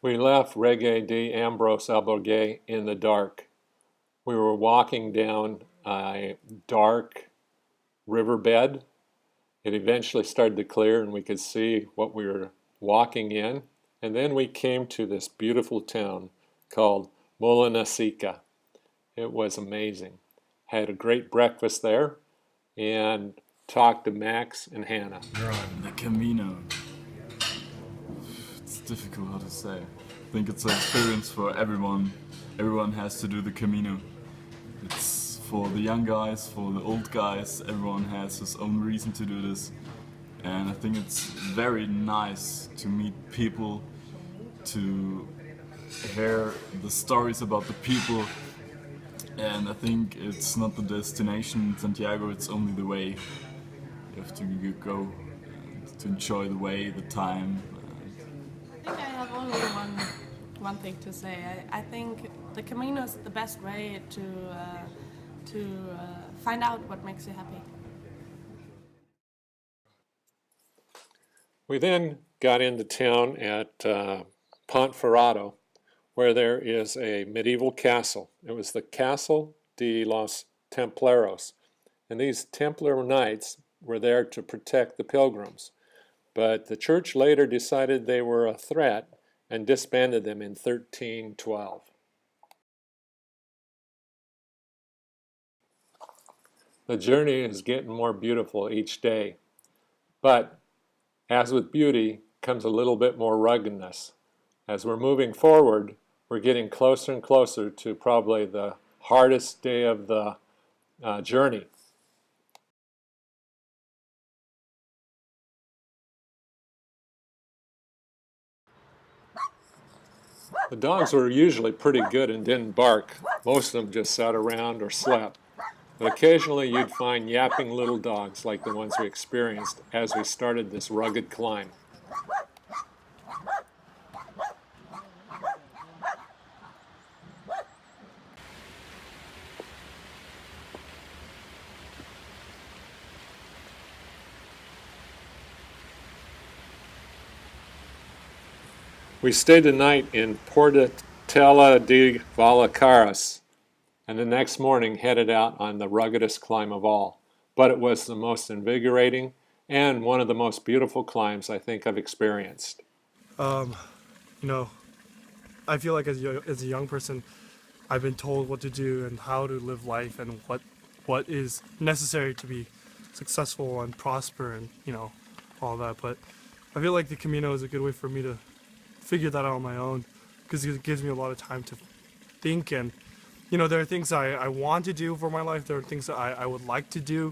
We left Riego de Ambros in the dark. We were walking down a dark riverbed. It eventually started to clear and we could see what we were walking in. And then we came to this beautiful town called Molinaseca. It was amazing. Had a great breakfast there and talked to Max and Hannah. The Camino. It's difficult how to say. I think it's an experience for everyone. Everyone has to do the Camino. It's for the young guys, for the old guys. Everyone has his own reason to do this. And I think it's very nice to meet people, to hear the stories about the people. And I think it's not the destination, Santiago, it's only the way. You have to go and to enjoy the way, the time. I think I have only one thing to say. I think the Camino is the best way to find out what makes you happy. We then got into town at Ponferrado, where there is a medieval castle. It was the Castle de los Templaros, and these Templar knights were there to protect the pilgrims. But the church later decided they were a threat and disbanded them in 1312. The journey is getting more beautiful each day, but as with beauty comes a little bit more ruggedness. As we're moving forward, we're getting closer and closer to probably the hardest day of the journey. The dogs were usually pretty good and didn't bark. Most of them just sat around or slept. But occasionally you'd find yapping little dogs like the ones we experienced as we started this rugged climb. We stayed the night in Portela de Valacaras, and the next morning headed out on the ruggedest climb of all. But it was the most invigorating and one of the most beautiful climbs I think I've experienced. You know, I feel like as a young person, I've been told what to do and how to live life and what is necessary to be successful and prosper and, you know, all that. But I feel like the Camino is a good way for me to figure that out on my own because it gives me a lot of time to think. And, you know, there are things I want to do for my life. There are things that I would like to do.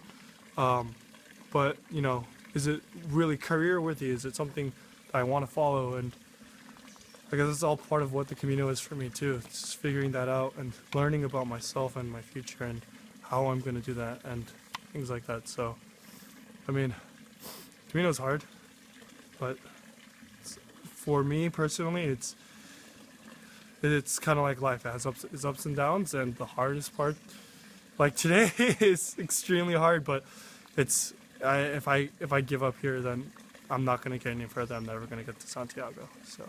But, you know, is it really career worthy? Is it something that I want to follow? And I guess it's all part of what the Camino is for me too. It's just figuring that out and learning about myself and my future and how I'm going to do that and things like that. So, I mean, Camino is hard, but for me personally, it's kind of like life. It has ups and downs, and the hardest part, like today, is extremely hard. But if I give up here, then I'm not going to get any further. I'm never going to get to Santiago. So.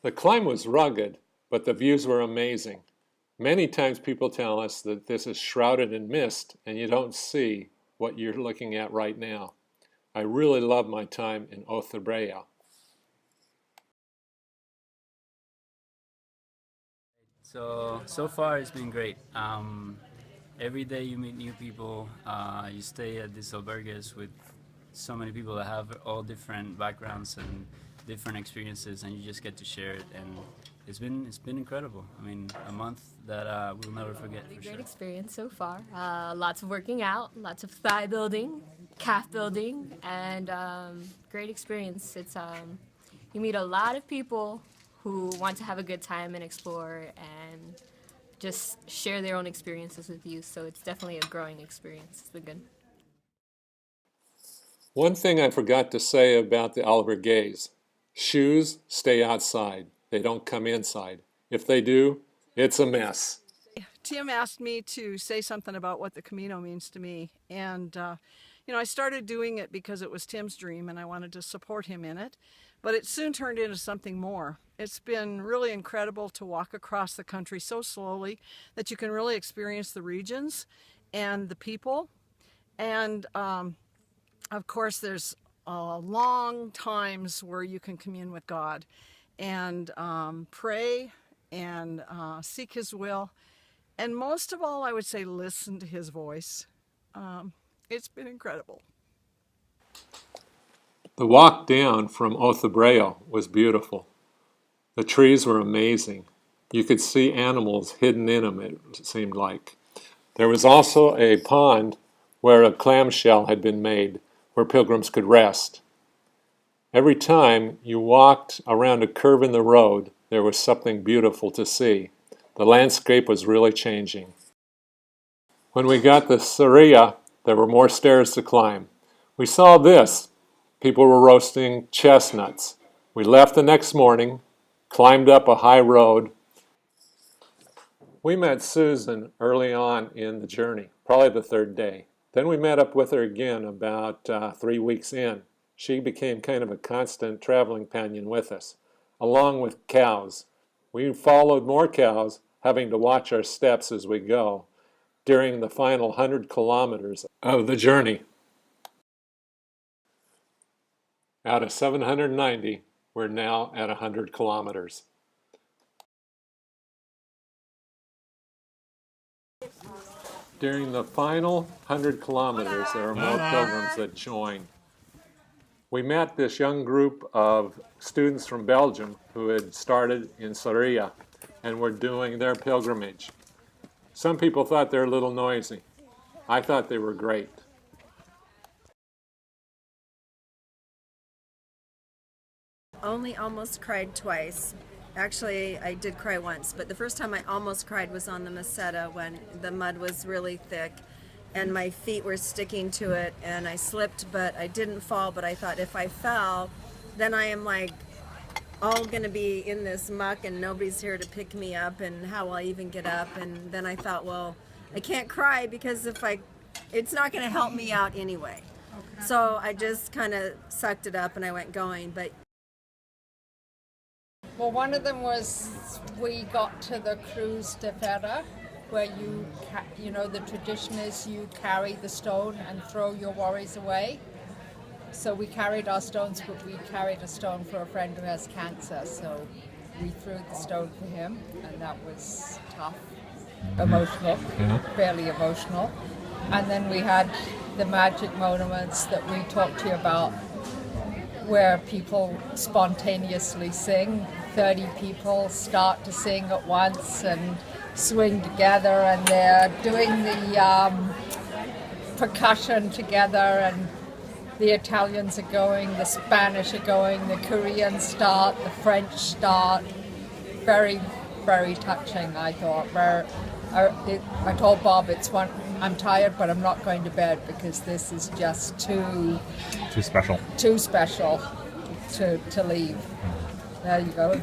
The climb was rugged, but the views were amazing. Many times people tell us that this is shrouded in mist and you don't see what you're looking at right now. I really love my time in Othabrea. So far it's been great. Every day you meet new people. You stay at these albergues with so many people that have all different backgrounds and different experiences, and you just get to share it. And it's been incredible. I mean, a month that we'll never forget. For Great sure. experience so far. Lots of working out, lots of thigh building, calf building, and great experience. It's you meet a lot of people who want to have a good time and explore and just share their own experiences with you. So it's definitely a growing experience. It's been good. One thing I forgot to say about the albergues: shoes stay outside. They don't come inside. If they do, it's a mess. Tim asked me to say something about what the Camino means to me. And, You know, I started doing it because it was Tim's dream and I wanted to support him in it, but it soon turned into something more. It's been really incredible to walk across the country so slowly that you can really experience the regions and the people. And of course, there's long times where you can commune with God and pray and seek His will. And most of all, I would say listen to His voice. It's been incredible. The walk down from Othabreo was beautiful. The trees were amazing. You could see animals hidden in them, it seemed like. There was also a pond where a clamshell had been made, where pilgrims could rest. Every time you walked around a curve in the road, there was something beautiful to see. The landscape was really changing. When we got to Sarria, there were more stairs to climb. We saw this. People were roasting chestnuts. We left the next morning, climbed up a high road. We met Susan early on in the journey, probably the third day. Then we met up with her again about 3 weeks in. She became kind of a constant traveling companion with us, along with cows. We followed more cows, having to watch our steps as we go during the final 100 kilometers of the journey. Out of 790, we're now at 100 kilometers. During the final 100 kilometers, there are more pilgrims that join. We met this young group of students from Belgium who had started in Sarria and were doing their pilgrimage. Some people thought they were a little noisy. I thought they were great. Only almost cried twice. Actually, I did cry once, but the first time I almost cried was on the Meseta when the mud was really thick and my feet were sticking to it and I slipped, but I didn't fall. But I thought if I fell, then I am like all gonna be in this muck and nobody's here to pick me up, and how will I even get up? And then I thought, well, I can't cry because it's not gonna help me out anyway. Okay. So I just kind of sucked it up and I went going. But well, one of them was we got to the Cruz de Ferra, where you know, the tradition is you carry the stone and throw your worries away. So we carried our stones, but we carried a stone for a friend who has cancer. So we threw the stone for him, and that was tough, emotional, fairly emotional. And then we had the magic monuments that we talked to you about, where people spontaneously sing. 30 people start to sing at once and swing together, and they're doing the percussion together, and the Italians are going, the Spanish are going, the Koreans start, the French start. Very, very touching, I thought. I told Bob, I'm tired, but I'm not going to bed because this is just too special to leave. There you go.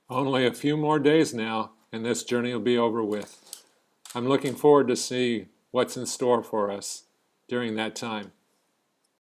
Only a few more days now, and this journey will be over with. I'm looking forward to see what's in store for us during that time.